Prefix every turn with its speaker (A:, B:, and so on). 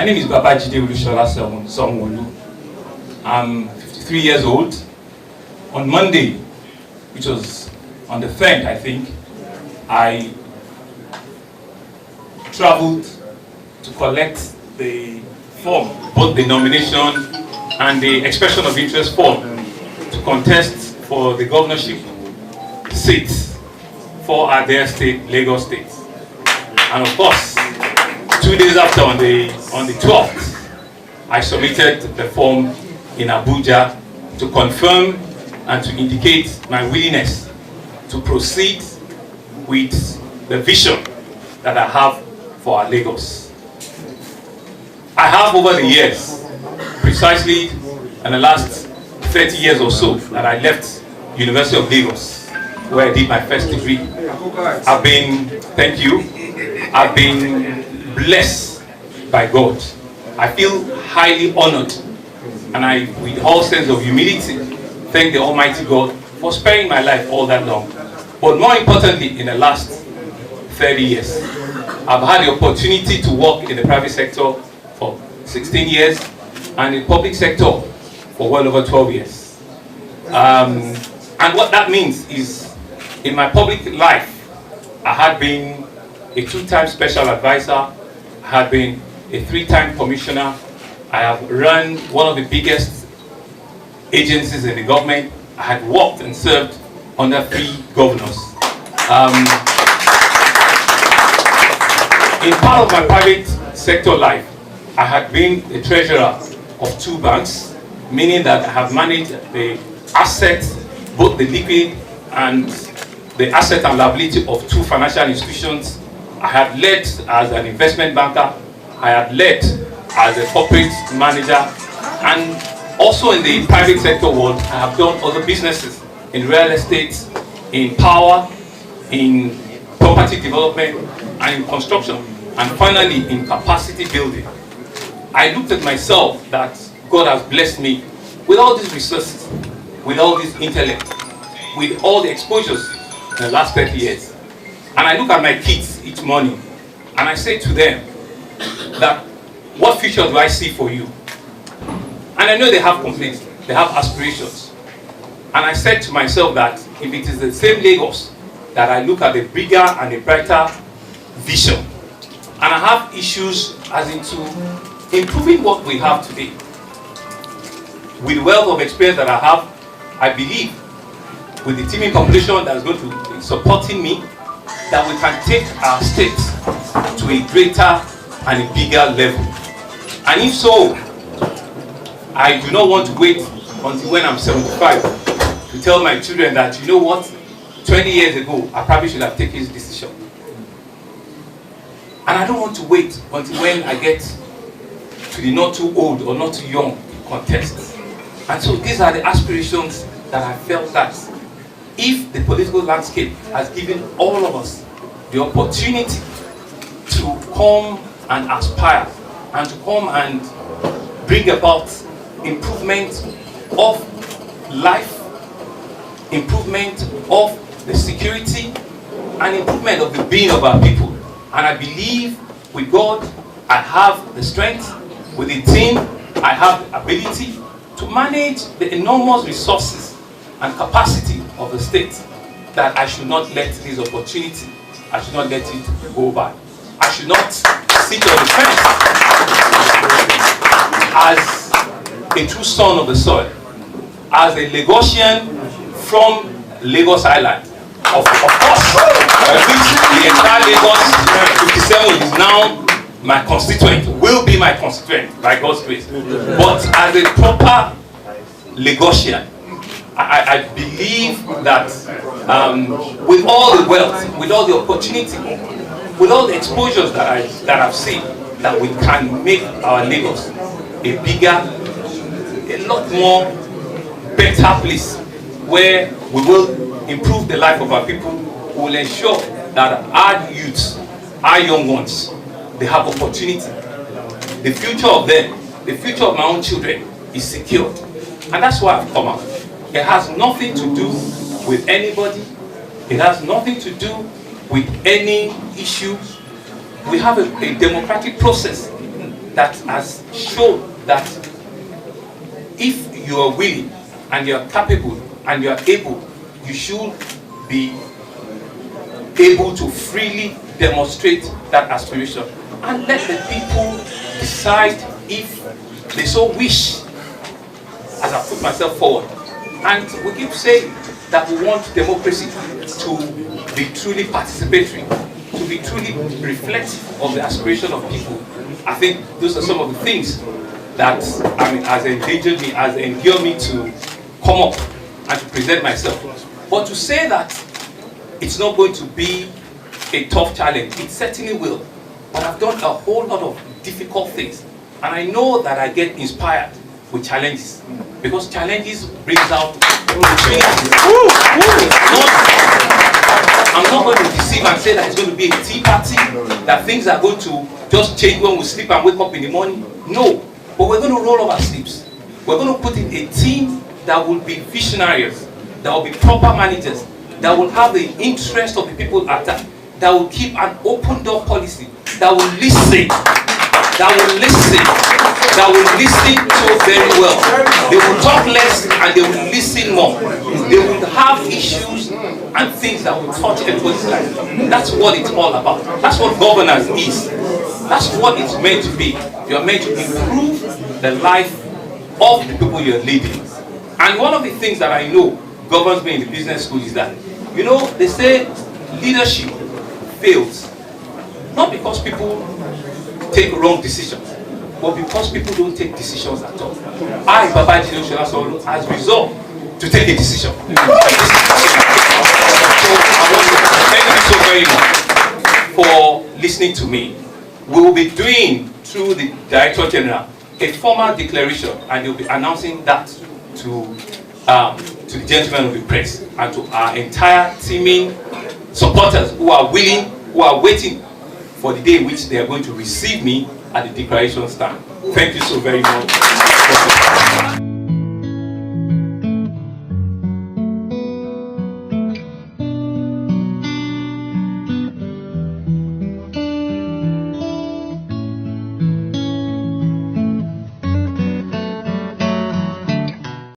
A: My name is Babajide Olushola Sanwo-Olu. I'm 53 years old. On Monday, which was on the 3rd, I think, I traveled to collect the form, both the nomination and the expression of interest form, to contest for the governorship seats for Adair State, Lagos State. And of course, 2 days after, on the 12th, I submitted the form in Abuja to confirm and to indicate my willingness to proceed with the vision that I have for our Lagos. I have, over the years, precisely in the last 30 years or so, that I left University of Lagos, where I did my first degree. I've been blessed by God. I feel highly honored, and I, with all sense of humility, thank the Almighty God for sparing my life all that long. But more importantly, in the last 30 years, I've had the opportunity to work in the private sector for 16 years and in the public sector for well over 12 years. And what that means is, in my public life, I had been a 2-time special advisor, I had been a 3-time commissioner, I have run one of the biggest agencies in the government, I had worked and served under 3 governors. In part of my private sector life, I had been the treasurer of 2 banks, meaning that I have managed the assets, both the liquid and the asset and liability of 2 financial institutions. I had led as an investment banker, I had led as a corporate manager, and also in the private sector world, I have done other businesses in real estate, in power, in property development, and in construction, and finally in capacity building. I looked at myself that God has blessed me with all these resources, with all this intellect, with all the exposures in the last 30 years. And I look at my kids each morning and I say to them that, what future do I see for you? And I know they have complaints, they have aspirations. And I said to myself that if it is the same Lagos, that I look at the bigger and the brighter vision. And I have issues as into improving what we have today. With the wealth of experience that I have, I believe, with the teaming population that is going to be supporting me, that we can take our state to a greater and a bigger level. And if so, I do not want to wait until when I'm 75 to tell my children that, you know what, 20 years ago, I probably should have taken this decision. And I don't want to wait until when I get to the not too old or not too young contest. And so these are the aspirations that I felt that if the political landscape has given all of us the opportunity to come and aspire and to come and bring about improvement of life, improvement of the security, and improvement of the being of our people. And I believe with God, I have the strength, with the team, I have the ability to manage the enormous resources and capacity of the state, that I should not let this opportunity, I should not let it go by. I should not sit on the fence as a true son of the soil, as a Lagosian from Lagos Island. Of course, the entire Lagos 57 is now my constituent, will be my constituent by God's grace. But as a proper Lagosian, I believe that with all the wealth, with all the opportunity, with all the exposures that I've seen, that we can make our Lagos a bigger, a lot more better place, where we will improve the life of our people. We will ensure that our youths, our young ones, they have opportunity. The future of them, the future of my own children is secured. And that's why I've come out. It has nothing to do with anybody. It has nothing to do with any issue. We have a democratic process that has shown that if you are willing and you are capable and you are able, you should be able to freely demonstrate that aspiration and let the people decide if they so wish, as I put myself forward. And we keep saying that we want democracy to be truly participatory, to be truly reflective of the aspiration of people. I think those are some of the things that has endangered me, has endeared me to come up and to present myself. But to say that it's not going to be a tough challenge, it certainly will. But I've done a whole lot of difficult things, and I know that I get inspired with challenges, because challenges brings out opportunities. I'm not going to deceive and say that it's going to be a tea party, that things are going to just change when we sleep and wake up in the morning. No, but we're going to roll up our sleeves. We're going to put in a team that will be visionaries, that will be proper managers, that will have the interest of the people at heart, that will keep an open door policy, that will listen, that will listen so very well. They will talk less and they will listen more. They will have issues and things that will touch everybody's life. That's what it's all about. That's what governance is. That's what it's meant to be. You're meant to improve the life of the people you're leading. And one of the things that I know governs me in the business school is that, you know, they say leadership fails not because people take wrong decisions, but because people don't take decisions at all. I, Baba Sanwo-Olu, has resolved to take a decision. So I want to thank you so very much for listening to me. We will be doing, through the Director General, a formal declaration, and you'll be announcing that to the gentlemen of the press and to our entire teaming supporters who are willing, who are waiting for the day in which they are going to receive me at the declaration stand. Thank you so very much.